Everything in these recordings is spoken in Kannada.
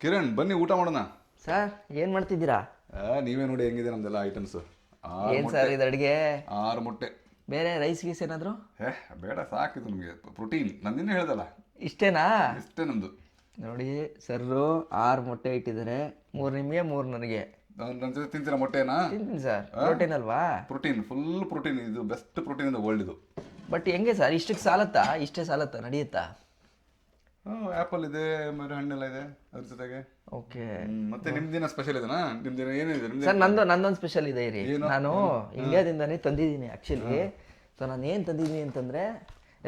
ಕಿರಣ್ ಬನ್ನಿ ಊಟ ಮಾಡೋಣ. ಸರ್ ಏನು ಮಾಡ್ತಿದ್ದೀರಾ? ನೀವೇ ನೋಡಿ ಹೆಂಗಿದೆ ನಮ್ದೆಲ್ಲ ಐಟಮ್ಸ್. ಏನು ಸರ್ ಇದು ಅಡುಗೆ? 6 ಮೊಟ್ಟೆ. ಬೇರೆ ರೈಸ್ ಗೀಸ್ ಏನಾದರೂ? ಬೇಡ ಸಾಕಿದು ನಮಗೆ ಪ್ರೋಟೀನ್. ನಾನು ನಿನ್ನೆ ಹೇಳ್ದಲ್ಲ ಇಷ್ಟೇನಾ? ಇಷ್ಟೇ ನಮ್ಮದು. ನೋಡಿ ಸರ್ರು 6 ಮೊಟ್ಟೆ ಇಟ್ಟಿದ್ದಾರೆ, 3 ನಿಮಗೆ 3 ನನಗೆ. ನನ್ನ ಜೊತೆ ತಿಂತೀರಾ ಮೊಟ್ಟೆನಾ? ತಿಂತೀನಿ ಸರ್, ಪ್ರೋಟೀನ್ ಅಲ್ವಾ? Protein, full protein. ಇದು best protein in the world ಇದು. ಬಟ್ ಹೆಂಗೆ ಸರ್ ಇಷ್ಟಕ್ಕೆ ಸಾಲತ್ತಾ? ಇಷ್ಟೇ ಸಾಲತ್ತಾ? ನಡೆಯುತ್ತಾ? ಆ್ಯಪಲ್ ಇದೆ, ಮರ ಹಣ್ಣೆಲ್ಲ ಇದೆ ಅದ್ರ ಜೊತೆಗೆ. ಓಕೆ. ಮತ್ತೆ ನಿಮ್ದಿನ ಸ್ಪೆಷಲ್ ಇದೆನಾ? ನಿಮ್ದಿನ ಏನಿದೆ ನಿಮ್ದು? ಸರ್ ನಂದೊಂದು ಸ್ಪೆಷಲ್ ಇದೆ ರೀ. ನಾನು ಇಂಡಿಯಾದಿಂದನೇ ತಂದಿದ್ದೀನಿ ಆ್ಯಕ್ಚುಲಿ. ಸೊ ನಾನು ಏನು ತಂದಿದ್ದೀನಿ ಅಂತಂದರೆ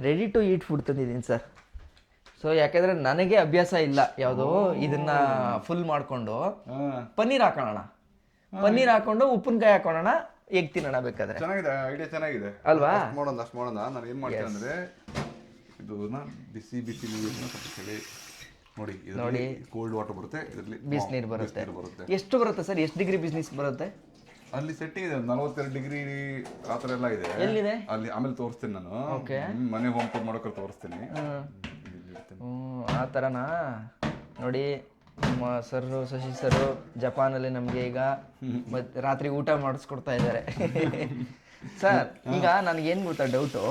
ರೆಡಿ ಟು ಈಟ್ ಫುಡ್ ತಂದಿದ್ದೀನಿ ಸರ್. ಸೊ ಯಾಕೆಂದರೆ ನನಗೆ ಅಭ್ಯಾಸ ಇಲ್ಲ ಯಾವುದೋ ಇದನ್ನ ಫುಲ್ ಮಾಡಿಕೊಂಡು ಪನ್ನೀರ್ ಹಾಕೋಣ, ಪನ್ನೀರ್ ಹಾಕೊಂಡು ಉಪ್ಪಿನಕಾಯಿ ಹಾಕೋಣ, ಎಗ್ ತಿನ್ನೋಣ ಬೇಕಾದ್ರೆ. ಚೆನ್ನಾಗಿದೆ ಐಡಿಯಾ, ಚೆನ್ನಾಗಿದೆ ಅಲ್ವಾ? ಅಷ್ಟು ಮಾಡೋಣ. ನಾನು ಏನು ಮಾಡ್ತೀನಿ ಅಂದರೆ ಇದನ್ನ ಬಿಸಿ ನೀರನ್ನ ಸ್ವಲ್ಪ ಚಳಿ ನೋಡಿ, ಕೋಲ್ಡ್ ವಾಟರ್ ಬರುತ್ತೆ, ಇದರಲ್ಲಿ ಬಿಸಿನೀರು ಬರುತ್ತೆ. ಎಷ್ಟು ಬರುತ್ತೆ ಸರ್? ಎಷ್ಟು ಡಿಗ್ರಿ ಬಿಸಿನೀರು ಬರುತ್ತೆ? ಅಲ್ಲಿ ಸೆಟ್ಟಿಂಗ್ ಇದೆ, 42 ಡಿಗ್ರಿ ಆ ಥರ ಎಲ್ಲ ಇದೆ. ಎಲ್ಲಿದೆ? ಅಲ್ಲಿ ಆಮೇಲೆ ತೋರಿಸ್ತೀನಿ ನಾನು. ಮನೆ ಹೋಮ್ ಟೂರ್ ಮಾಡೋಕೆ ತೋರಿಸ್ತೀನಿ. ಆ ಥರನಾ? ನೋಡಿ ನಮ್ಮ ಸರ್ರು, ಶಶಿ ಸರು ಜಪಾನಲ್ಲಿ ನಮಗೆ ಈಗ ರಾತ್ರಿ ಊಟ ಮಾಡಿಸ್ಕೊಡ್ತಾ ಇದ್ದಾರೆ ಸರ್. ಈಗ ನನಗೇನು ಗೊತ್ತಾ ಡೌಟು,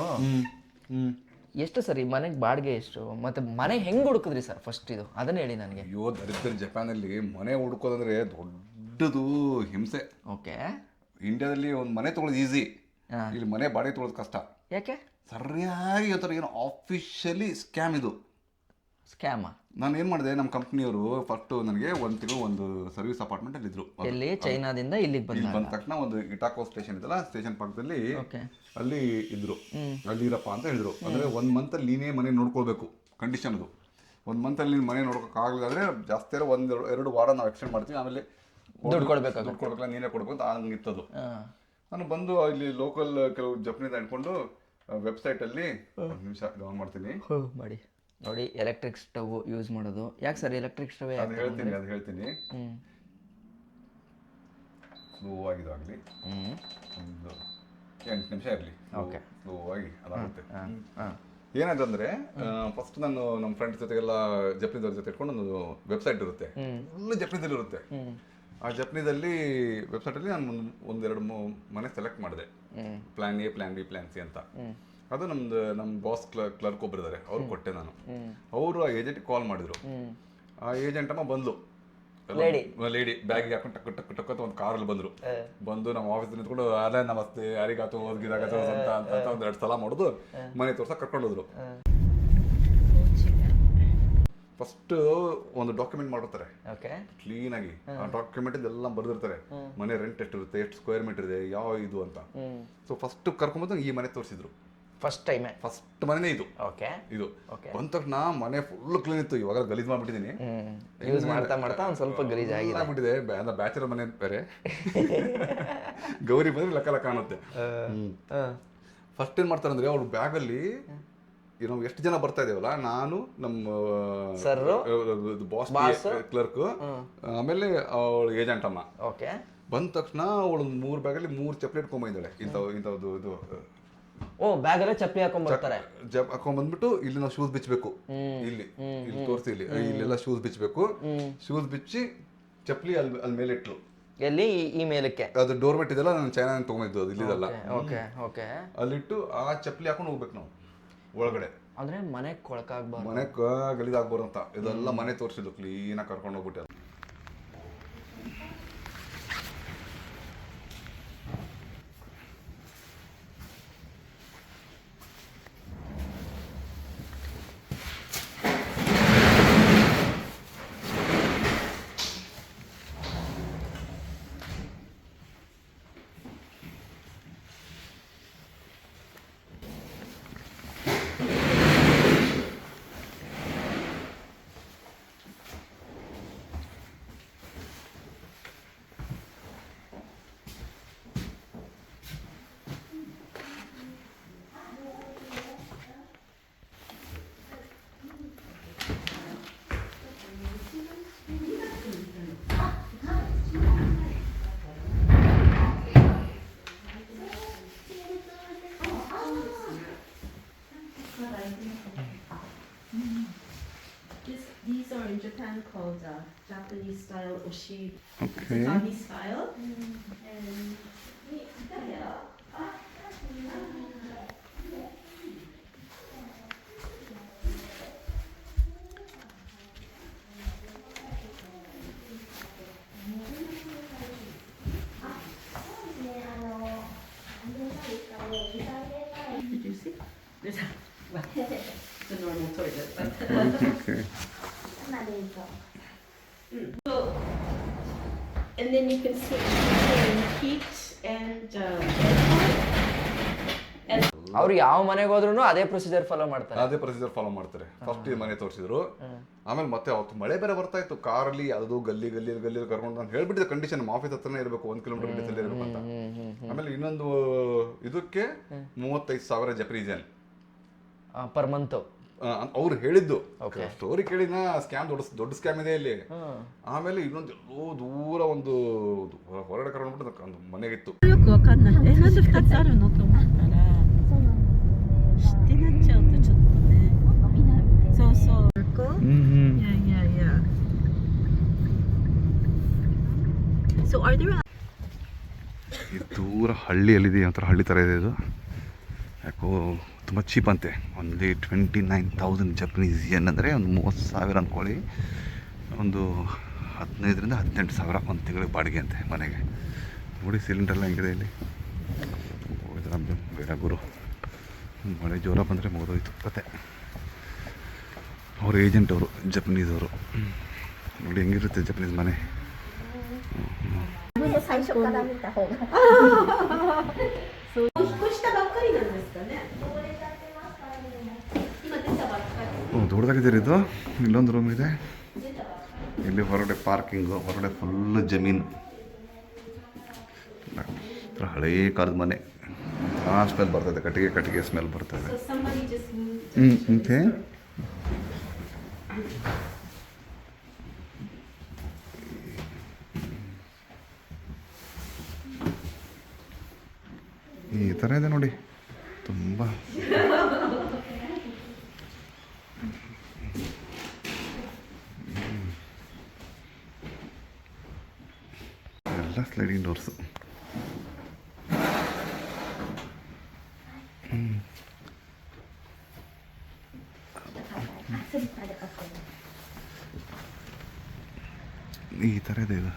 ಎಷ್ಟು ಸರ್ ಈ ಮನೆಗೆ ಬಾಡಿಗೆ ಎಷ್ಟು, ಮತ್ತೆ ಮನೆ ಹೆಂಗೆ ಹುಡುಕಿದ್ರಿ ಸರ್ ಫಸ್ಟ್? ಇದು ಅದನ್ನ ಹೇಳಿ ನನಗೆ. ಅಯ್ಯೋ ದರಿದ್ರ, ಜಪಾನಲ್ಲಿ ಮನೆ ಹುಡುಕೋದಂದ್ರೆ ದೊಡ್ಡದು ಹಿಂಸೆ. ಓಕೆ. ಇಂಡಿಯಾದಲ್ಲಿ ಒಂದು ಮನೆ ತೊಗೊಳೋದು ಈಸಿ, ಇಲ್ಲಿ ಮನೆ ಬಾಡಿಗೆ ತೊಗೊಳೋದು ಕಷ್ಟ. ಯಾಕೆ? ಸರಿಯಾಗಿ ಈ ಥರ ಏನೋ ಆಫಿಷಿಯಲಿ ಸ್ಕ್ಯಾಮ್ ಇದು. ಸ್ಕ್ಯಾಮಾ? ನಾನು ಏನು ಮಾಡಿದೆ, ನಮ್ಮ ಕಂಪ್ನಿಯವರು ಫಸ್ಟು ನನಗೆ ಒಂದು ತಿಂಗಳು ಒಂದು ಸರ್ವಿಸ್ ಅಪಾರ್ಟ್ಮೆಂಟಲ್ಲಿ ಇದ್ರು. ಎಲ್ಲಿ? ಚೈನಾದಿಂದ ಇಲ್ಲಿಗೆ ಬಂದ ತಕ್ಷಣ ಒಂದು ಇಟಾಕೋ ಸ್ಟೇಷನ್ ಇದೆಲ್ಲ, ಸ್ಟೇಷನ್ ಪಕ್ಕದಲ್ಲಿ ಅಲ್ಲಿ ಇದ್ರು. ಅಲ್ಲಿ ಇರಪ್ಪ ಅಂತ ಹೇಳಿದ್ರು. ಅಂದರೆ 1 ಮಂತಲ್ಲಿ ನೀನೇ ಮನೆ ನೋಡ್ಕೊಳ್ಬೇಕು, ಕಂಡೀಷನ್ ಅದು. 1 ಮಂತಲ್ಲಿ ನೀನು ಮನೆ ನೋಡ್ಕೋಕ್ಕಾಗಲಿಲ್ಲ ಜಾಸ್ತಿ ಅಲ್ಲ 1-2 ವಾರ ನಾವು ಎಕ್ಸ್ಟೆಂಡ್ ಮಾಡ್ತೀವಿ, ಆಮೇಲೆ ದುಡ್ಡು ಕೊಡ್ಬೇಕಲ್ಲ, ನೀನೇ ಕೊಡ್ಬೇಕು ಅಂತ ಹಂಗಿತ್ತದು. ನಾನು ಬಂದು ಇಲ್ಲಿ ಲೋಕಲ್ ಕೆಲವು ಜಪ್ನಿಂದ ಇಟ್ಕೊಂಡು ವೆಬ್ಸೈಟಲ್ಲಿ ಒಂದು ನಿಮಿಷ ಆನ್ ಮಾಡ್ತೀನಿ ಮಾಡಿ. ನೋಡಿ ಎಲೆಕ್ಟ್ರಿಕ್ ಸ್ಟವ್ ಯೂಸ್ ಮಾಡೋದು. ಯಾಕೆ ಸರ್ ಎಲೆಕ್ಟ್ರಿಕ್ ಸ್ಟವ್? ಅದು ಹೇಳ್ತೀನಿ. ಸ್ಲೋ ಆಗಿದಾಗಲಿ, ಒಂದು 8 ನಿಮಿಷ ಇರಲಿ. ಓಕೆ, ಸ್ಲೋ ಆಗಿ ಅದಾಗುತ್ತೆ. ಏನಾಯ್ತಂದ್ರೆ ಫಸ್ಟ್ ನಾನು ನಮ್ಮ ಫ್ರೆಂಡ್ಸ್ ಜೊತೆಗೆಲ್ಲ ಜಪ್ನೀದವ್ರ ಜೊತೆ ಇಟ್ಕೊಂಡು ಒಂದು ವೆಬ್ಸೈಟ್ ಇರುತ್ತೆ, ಫುಲ್ ಜಪ್ನೀದಲ್ಲಿ ಇರುತ್ತೆ. ಆ ಜಪ್ನೀದಲ್ಲಿ ವೆಬ್ಸೈಟಲ್ಲಿ ನಾನು 1-2 ಮನೆ ಸೆಲೆಕ್ಟ್ ಮಾಡಿದೆ, plan A, plan B, plan C ಅಂತ. ಅದು ನಮ್ಮ ಬಾಸ್ ಕ್ಲರ್ಕ್ ಒಬ್ರು ಇದ್ದಾರೆ, ಅವ್ರು ಕೊಟ್ಟೆ ನಾನು. ಅವರು ಆ ಏಜೆಂಟ್ಗೆ ಕಾಲ್ ಮಾಡಿದ್ರು. ಆ ಏಜೆಂಟ್ ಅಮ್ಮ ಬಂದ್ಲು, ಲೇಡಿ ಬ್ಯಾಗಿಗೆ ಹಾಕೊಂಡು ಟಕ್ ಟಕ್ ಟಕ್ ಅಂತ ಒಂದು ಕಾರಲ್ಲಿ ಬಂದು ನಮ್ಮ ಆಫೀಸ್ ನಿಂತ್ಕೊಂಡು ಅದೇ ನಮಸ್ತೆ, ಯಾರಿಗಾತು ಹೋಗಿದಾಗತ್ತೋ ಅಂತ 1-2 ಸಲ ಮಾಡೋದು, ಮನೆ ತೋರ್ಸಕ್ಕೆ ಕರ್ಕೊಂಡು ಹೋದ್ರು. ಫಸ್ಟ್ ಒಂದು ಡಾಕ್ಯುಮೆಂಟ್ ಮಾಡಿರ್ತಾರೆ ಕ್ಲೀನ್ ಆಗಿ. ಆ ಡಾಕ್ಯುಮೆಂಟ್ ಎಲ್ಲ ಬರ್ದಿರ್ತಾರೆ, ಮನೆ ರೆಂಟ್ ಎಷ್ಟಿರುತ್ತೆ, ಎಷ್ಟು ಸ್ಕ್ವೇರ್ ಮೀಟರ್ ಇದೆ, ಯಾವ ಇದು ಅಂತ. ಸೊ ಫಸ್ಟ್ ಕರ್ಕೊಂಬಂದು ಈ ಮನೆ ತೋರಿಸಿದ್ರು. ಫಸ್ಟ್ ಮನೆನೇ ಇದು. ಇದು ಬಂದ ತಕ್ಷಣ ಮನೆ ಫುಲ್ ಕ್ಲೀನ್ ಇತ್ತು. ಇವಾಗ ಗಲೀಜ್ ಮಾಡ್ಬಿಟ್ಟಿದ್ದೀನಿ, ಯೂಸ್ ಮಾಡ್ತಾ ಒಂದು ಸ್ವಲ್ಪ ಗಲೀಜ್ ಆಗ್ಬಿಟ್ಟಿದೆ. ಬ್ಯಾಚುಲರ್ ಮನೆ ಬೇರೆ, ಗೌರಿ ಬಂದ್ರೆ ಲೆಕ್ಕ ಕಾಣುತ್ತೆ. ಫಸ್ಟ್ ಏನ್ ಮಾಡ್ತಾರೆ ಅಂದ್ರೆ, ಅವ್ರ ಬ್ಯಾಗಲ್ಲಿ ನಾವು ಎಷ್ಟು ಜನ ಬರ್ತಾ ಇದೇವಲ್ಲ, ನಾನು ನಮ್ಮ ಬಾಸ್ ಕ್ಲರ್ಕ್, ಆಮೇಲೆ ಅವಳು ಏಜೆಂಟ್ ಅಮ್ಮ. ಬಂದ ತಕ್ಷಣ ಅವಳು 3 ಬ್ಯಾಗಲ್ಲಿ 3 ಚಪ್ಪಲಿ ಇಟ್ಕೊಂಡ್ಬಂದಿದ್ದಾಳೆ. ಇಂಥದ್ದು ಇದು ಬ್ಯಾಗಲ್ಲೇ ಚಪ್ಪಲಿ ಹಾಕೊಂಡ್ಬಂದ್ಬಿಟ್ಟು ಇಲ್ಲಿ ನಾವು ಶೂಸ್ ಬಿಚ್ಚಬೇಕು. ಇಲ್ಲಿ ತೋರಿಸಿ, ಇಲ್ಲೆಲ್ಲ ಶೂಸ್ ಬಿಚ್ಚಬೇಕು. ಶೂಸ್ ಬಿಚ್ಚಿ ಚಪ್ಪಲಿ ಅಲ್ಲಿ ಮೇಲೆ ಇಟ್ಲು. ಎಲ್ಲಿ? ಈ ಮೇಲಕ್ಕೆ. ಅದು ಡೋರ್ ಮೆಟ್ ಇದೆಲ್ಲ ನಾನು ಚೈನಾ ತಗೊಂಡಿದ್ದು, ಅದು ಇಲ್ಲಿದಲ್ಲ. ಅಲ್ಲಿಟ್ಟು ಆ ಚಪ್ಪಲಿ ಹಾಕೊಂಡು ಹೋಗ್ಬೇಕು ನಾವು ಒಳಗಡೆ. ಅಂದ್ರೆ ಮನೆ ಕೊಳಕಾಗ್ಬಾರ್ದು, ಮನೆ ಗಲೀಜಾಗ್ಬಾರ್ದು ಅಂತ ಇದೆಲ್ಲ ಮನೆ ತೋರಿಸಿದ್ದು, ಕ್ಲೀನಾಗಿ ಕರ್ಕೊಂಡು ಹೋಗ್ಬಿಟ್ಟೆ. These are in Japan called Japanese style oshi, Okay. tatami style. And yeah. Did you see? There's the normal toilet. Okay. So, and then you can switch between heat and aircon. ಅವ್ರು ಯಾವ ಮನೆಗೆ ಹೋದ್ರು ಅದೇ ಪ್ರೊಸೀಜರ್ ಫಾಲೋ ಮಾಡ್ತಾರೆ. ಅದೇ ಪ್ರೊಸೀಜರ್ ಫಾಲೋ ಮಾಡ್ತಾರೆ. ಫಸ್ಟ್ ಈ ಮನೆ ತೋರಿಸಿದ್ರು, ಆಮೇಲೆ ಮತ್ತೆ ಅವತ್ತು ಮಳೆ ಬೇರೆ ಬರ್ತಾ ಇತ್ತು, ಕಾರಲ್ಲಿ ಅದು ಗಲ್ಲಿ ಕರ್ಕೊಂಡು ನಾನು ಹೇಳ್ಬಿಟ್ಟಿದ್ದೆ ಕಂಡೀಷನ್ ಆಫೀಸ್ ಹತ್ರನೇ ಇರಬೇಕು, 1 ಕಿಲೋಮೀಟರ್ ಡಿಸ್ಟೆನ್ಸ್ ಇರಬೇಕು ಅಂತ. ಆಮೇಲೆ ಇನ್ನೊಂದು ಇದಕ್ಕೆ 35,000 ಜಪನೀಸ್ ಯೆನ್ ಪರ್ ಮಂತ್ ಅವ್ರು ಹೇಳಿದ್ದು. ಸ್ಟೋರಿ ಕೇಳಿನ ಸ್ಕ್ಯಾಮ್ ದೊಡ್ಡ ಸ್ಕ್ಯಾಮ್ ಇದೆ ಇಲ್ಲಿ. ಆಮೇಲೆ ಇನ್ನೊಂದು ಎಲ್ಲೋ ದೂರ ಒಂದು ಹೊರಗಡೆ ಕರ್ಕೊಂಡ್ಬಿಟ್ಟು ಒಂದು ಮನೆಗಿತ್ತು. よくわかんない。なんで2つあるのと思ったら、知ってなっちゃうとちょっとね。そうそう。いや。So are there? ಇದು ದೂರ ಹಳ್ಳಿಯಲ್ಲಿದೆ, ಒಂಥರ ಹಳ್ಳಿ ಥರ ಇದೆ ಇದು. ಯಾಕೋ ತುಂಬ ಚೀಪ್ ಅಂತೆ. ಒಂದು 29,000 ಜಪನೀಸ್ ಯೆನ್ ಅಂದರೆ ಒಂದು 30,000 ಅಂದ್ಕೊಳ್ಳಿ. ಒಂದು 15,000 ರಿಂದ 18,000 ಒಂದು ತಿಂಗಳಿಗೆ ಬಾಡಿಗೆ ಅಂತೆ ಮನೆಗೆ. ನೋಡಿ ಸಿಲಿಂಡರ್ಲ್ಲ ಹೆಂಗಿದೆ ಇಲ್ಲಿ. ಬೇಡ ಗುರು, ಮಳೆ ಜೋರ ಬಂದರೆ ಮುಗಿದೋಯ್ತು ಕತೆ. ಅವ್ರ ಏಜೆಂಟ್ ಅವರು ಜಪನೀಸ್ ಅವರು. ನೋಡಿ ಹೆಂಗಿರುತ್ತೆ ಜಪನೀಸ್ ಮನೆ. 最初から見た方が。そう引っ越したばっかりなんですかね。今出たばっかり。ದೊಡ್ಡದಾಗಿದೆ ಇದು. ಇಲ್ಲೊಂದು ರೂಮ್ ಇದೆ, ಇಲ್ಲಿ ಹೊರಗಡೆ ಪಾರ್ಕಿಂಗು, ಹೊರಗಡೆ ಫುಲ್ಲು ಜಮೀನು. ಹಳೇ ಕಾಲದ ಮನೆ, ಆ ಸ್ಮೆಲ್ ಬರ್ತದೆ, ಕಟ್ಟಿಗೆ ಸ್ಮೆಲ್ ಬರ್ತದೆ. So somebody just moved. Okay. ಈ ಥರ ಇದೆ ನೋಡಿ, ತುಂಬ ಎಲ್ಲ ಸ್ಲೈಡಿಂಗ್ ಡೋರ್ಸು. ಈ ಥರ ಇದೆ ಇದು.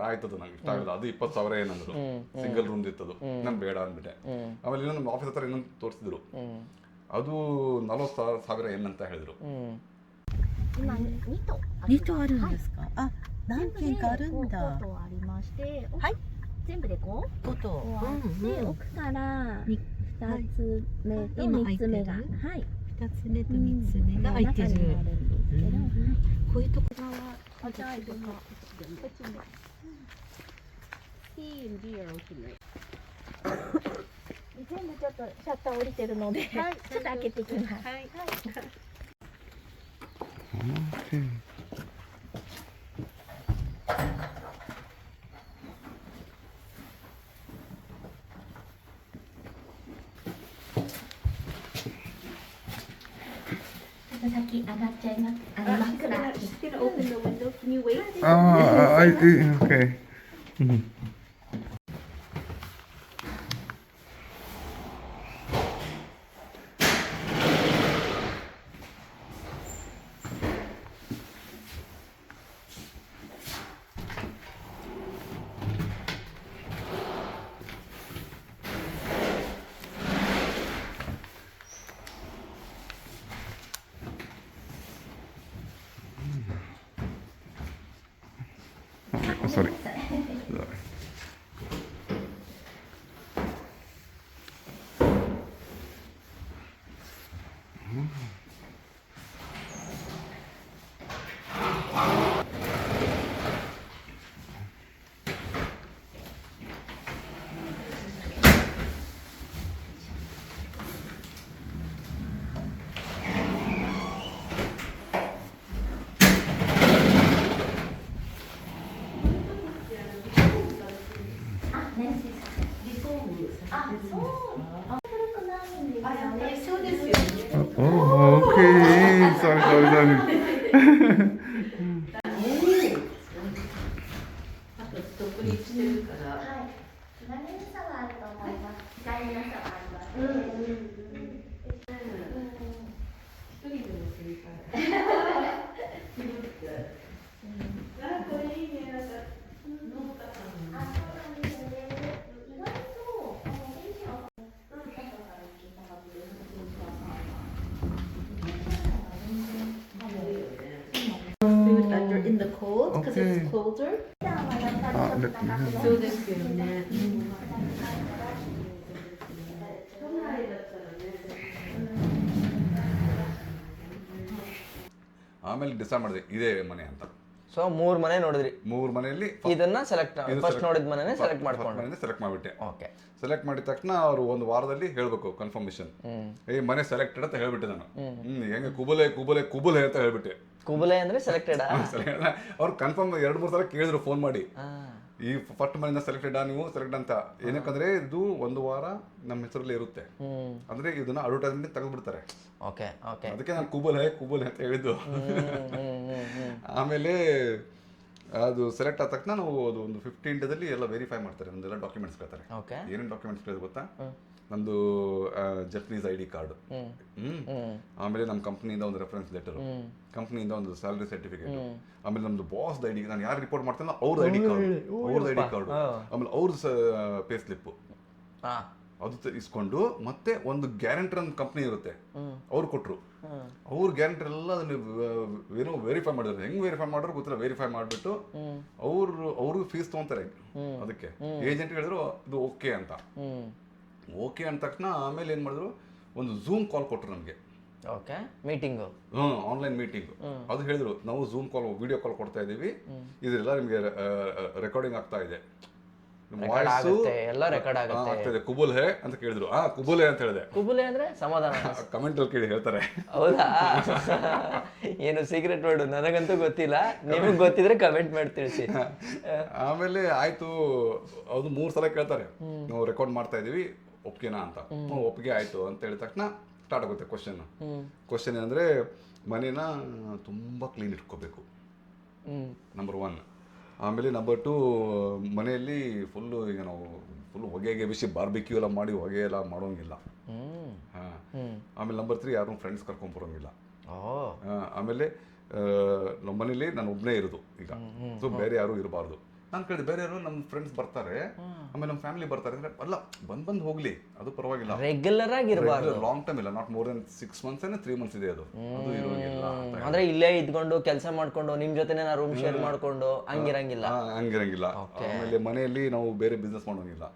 ಆಯ್ತದು ನಂಗೆ ಇಷ್ಟ ಆಗಿಲ್ಲ. ಅದು 20,000 ಏನಂದ್ರು, ಸಿಂಗಲ್ ರೂಮ್ ಇತ್ತದು. ನಾನು ಬೇಡ ಅಂದ್ಬಿಟ್ಟೆ. ಆಮೇಲೆ ಇನ್ನೊಂದು ನಮ್ಮ ಆಫೀಸ್ ಹತ್ರ ಇನ್ನೊಂದು ತೋರಿಸಿದ್ರು, ಅದು 40,000 ಏನಂತ ಹೇಳಿದ್ರು. 今2棟あるんですか。あ、何軒かあるんだ。5棟ありまして、はい。全部で5 5棟。あって、奥から2つ目と3つ目が、はい、 2つ目と3つ目が入ってる。中になるんですけど、こういうとこ側アジャイブがこっちも C&D は大きいね。全部ちょっとシャッター降りてるので、ちょっと開けてきます。はい。Okay.先上がっちゃいます。真っ暗。 Just gonna open the window. Can you wait? Okay. Sorry. Oh, okay. Sorry. Food under in the cold because it's colder. So that's good. ಆಮೇಲೆ ಡಿಸೈಡ್ ಮಾಡಿದೆ ಇದೇ ಮನೆ ಅಂತ. ಸೊ 3 ಮನೆ ನೋಡಿದ್ರಿ, 3 ಮನೆಯಲ್ಲಿ ಇದನ್ನ ಫಸ್ಟ್ ನೋಡಿದ ಮನೆನೇ ಸೆಲೆಕ್ಟ್ ಮಾಡ್ಕೊಂಡು ಸೆಲೆಕ್ಟ್ ಮಾಡಿಬಿಟ್ಟೆ. ಓಕೆ. ಸೆಲೆಕ್ಟ್ ಮಾಡಿದ ತಕ್ಷಣ ಅವರು ಒಂದು ವಾರದಲ್ಲಿ ಹೇಳ್ಬೇಕು ಕನ್ಫರ್ಮೇಶನ್, ಈ ಮನೆ ಸೆಲೆಕ್ಟೆಡ್ ಅಂತ ಹೇಳ್ಬಿಟ್ಟೆ ನಾನು. ಹೆಂಗೆ ಕುಬುಲೆ ಅಂತ ಹೇಳ್ಬಿಟ್ಟೆ. ಕುಬುಲೆ ಅಂದ್ರೆ ಸೆಲೆಕ್ಟೆಡ್. ಅವ್ರು ಕನ್ಫರ್ಮ್ 2-3 ಸಲ ಕೇಳಿದ್ರು ಫೋನ್ ಮಾಡಿ, ಈ ಫಸ್ಟ್ ಮನೆಯಿಂದ ಸೆಲೆಕ್ಟೆಡ್ ನೀವು ಸೆಲೆಕ್ಟ್ ಅಂತ. ಏನಕ್ಕಂದ್ರೆ ಇದು 1 ವಾರ ನಮ್ಮ ಹೆಸರಲ್ಲಿ ಇರುತ್ತೆ, ಅಂದ್ರೆ ಇದನ್ನ ಅಡ್ವರ್ಟೈಸ್ಮೆಂಟ್ ತೆಗೆದ್ಬಿಡ್ತಾರೆ. Okay okay. ಅದಕ್ಕೆ ನಾನು ಕುಬುಲೆ ಅಂತ ಹೇಳಿದ್ದು. ಆಮೇಲೆ ಅದು ಸೆಲೆಕ್ಟ್ ಆದ ತಕ್ಷಣ ನಾವು ಅದು ಒಂದು 15 ಡೇದಲ್ಲಿ ಎಲ್ಲ ವೆರಿಫೈ ಮಾಡ್ತಾರೆ, ನಮ್ದೆಲ್ಲ ಡಾಕ್ಯುಮೆಂಟ್ಸ್ ಕೇಳ್ತಾರೆ. ಏನೇನು ಡಾಕ್ಯುಮೆಂಟ್ಸ್ ಕೇಳಿದ್ರು ಗೊತ್ತಾ? ನಮ್ದು ಜಪನೀಸ್ ID ಕಾರ್ಡ್, ಆಮೇಲೆ ನಮ್ಮ ಕಂಪ್ನಿಯಿಂದ ಒಂದು ರೆಫರೆನ್ಸ್ ಲೆಟರ್, ಕಂಪ್ನಿಯಿಂದ ಒಂದು ಸ್ಯಾಲರಿ ಸರ್ಟಿಫಿಕೇಟ್, ಆಮೇಲೆ ನಮ್ದು ಬಾಸ್ ID, ನಾನು ಯಾರು ರಿಪೋರ್ಟ್ ಮಾಡ್ತಾನೋ ಅವ್ರದ್ದು ID ಕಾರ್ಡ್, ಆಮೇಲೆ ಅವ್ರದ್ದು ಪೇ ಸ್ಲಿಪ್ ಅದು ಇಸ್ಕೊಂಡು, ಮತ್ತೆ ಒಂದು ಗ್ಯಾರಂಟರ್ ಅಂತ ಕಂಪ್ನಿ ಇರುತ್ತೆ ಅವ್ರು ಕೊಟ್ಟರು. ಅವ್ರ ಗ್ಯಾರಂಟರ್ ಎಲ್ಲ ಅದನ್ನ ಏನೋ ವೆರಿಫೈ ಮಾಡಿದ್ರು. ಹೆಂಗ್ ವೆರಿಫೈ ಮಾಡೋರು ಗೊತ್ತಿಲ್ಲ. ವೆರಿಫೈ ಮಾಡಿಬಿಟ್ಟು ಅವ್ರಿಗೆ ಫೀಸ್ ತೊಗೊಂತಾರೆ. ಅದಕ್ಕೆ ಏಜೆಂಟ್ ಹೇಳಿದ್ರು ಇದು ಓಕೆ ಅಂತ. ಓಕೆ ಅಂದ ತಕ್ಷಣ ಆಮೇಲೆ ಏನು ಮಾಡಿದ್ರು, ಒಂದು ಝೂಮ್ ಕಾಲ್ ಕೊಟ್ಟರು ನಮಗೆ. Okay, meeting, online meeting. ಅದು ಹೇಳಿದ್ರು, ನಾವು ಝೂಮ್ ಕಾಲ್, ವಿಡಿಯೋ ಕಾಲ್ ಕೊಡ್ತಾ ಇದ್ದೀವಿ, ಇದೆಲ್ಲ ನಿಮಗೆ ರೆಕಾರ್ಡಿಂಗ್ ಆಗ್ತಾ ಇದೆ, ಎಲ್ಲ ರೆಕಾರ್ಡ್ ಆಗುತ್ತೆ. ಕುಬುಲ್ ಹೇ ಅಂತ ಕೇಳಿದ್ರು. ಕುಬುಲೆ ಅಂತ ಹೇಳಿದೆ. ಕುಬುಲೆ ಅಂದ್ರೆ ಸಮಾಧಾನ. ಕಮೆಂಟ್ ಅಲ್ಲಿ ಕೇಳಿ ಹೇಳ್ತಾರೆ. ಹೌದಾ? ಏನು ಸೀಕ್ರೆಟ್ ವರ್ಡ್ ನನಗಂತೂ ಗೊತ್ತಿಲ್ಲ, ನಿಮಗೆ ಗೊತ್ತಿದ್ರೆ ಕಮೆಂಟ್ ಮಾಡಿ ತಿಳಿಸಿ. ಆಮೇಲೆ ಆಯ್ತು, ಅದು 3 ಸಲ ಕೇಳ್ತಾರೆ, ನಾವು ರೆಕಾರ್ಡ್ ಮಾಡ್ತಾ ಇದೀವಿ ಒಪ್ಪಿಗೆನಾ ಅಂತ. ಒಪ್ಪಿಗೆ ಆಯ್ತು ಅಂತ ಹೇಳಿದ ತಕ್ಷಣ ಸ್ಟಾರ್ಟ್ ಆಗುತ್ತೆ ಕ್ವಶನ್ ಏನಂದ್ರೆ, ಮನೇನ ತುಂಬಾ ಕ್ಲೀನ್ ಇಟ್ಕೋಬೇಕು, ನಂಬರ್ 1. ಆಮೇಲೆ ನಂಬರ್ 2, ಮನೆಯಲ್ಲಿ ಫುಲ್ಲು ಈಗ ನಾವು ಹೊಗೆ ಬಿಸಿ ಬಾರ್ಬಿಕ್ಯೂ ಎಲ್ಲ ಮಾಡಿ ಹೊಗೆ ಎಲ್ಲ ಮಾಡೋಂಗಿಲ್ಲ. ಆಮೇಲೆ ನಂಬರ್ 3, ಯಾರು ಫ್ರೆಂಡ್ಸ್ ಕರ್ಕೊಂಡ್ಬರೋಂಗಿಲ್ಲ. ಆಮೇಲೆ ನಮ್ಮ ಮನೇಲಿ ನಾನು ಒಬ್ಬನೇ ಇರೋದು ಈಗ, ಸೊ ಬೇರೆ ಯಾರು ಇರಬಾರ್ದು. ನಾನು ಕೇಳಿದೆ, ಬೇರೆ ಯಾರು ನಮ್ಮ ಫ್ರೆಂಡ್ಸ್ ಬರ್ತಾರೆ, ಆಮೇಲೆ ನಮ್ಮ ಫ್ಯಾಮಿಲಿ ಬರ್ತಾರೆ ಅಂದ್ರೆ, ಅಲ್ಲ ಬಂದ್ ಹೋಗ್ಲಿ, ಅದು ಪರವಾಗಿಲ್ಲ, ರೆಗ್ಯುಲರ್ ಆಗಿ ಇರಬಾರ್ದು, ಲಾಂಗ್ ಟೈಮ್ ಇಲ್ಲ, not more than 6 months 3 months ಇದೆ ಅದು ಇರೋಂಗಿಲ್ಲ. ಅಂದ್ರೆ ಇಲ್ಲೇ ಇದ್ಕೊಂಡು ಕೆಲಸ ಮಾಡ್ಕೊಂಡು ನಿಮ್ ಜೊತೆನೆ ನಾ ರೂಮ್ ಶೇರ್ ಮಾಡ್ಕೊಂಡು ಹಂಗಿರಂಗಿಲ್ಲ. ಆಮೇಲೆ ಮನೆಯಲ್ಲಿ ನಾವು ಬೇರೆ ಬಿಸ್ನೆಸ್ ಮಾಡೋಂಗಿಲ್ಲ.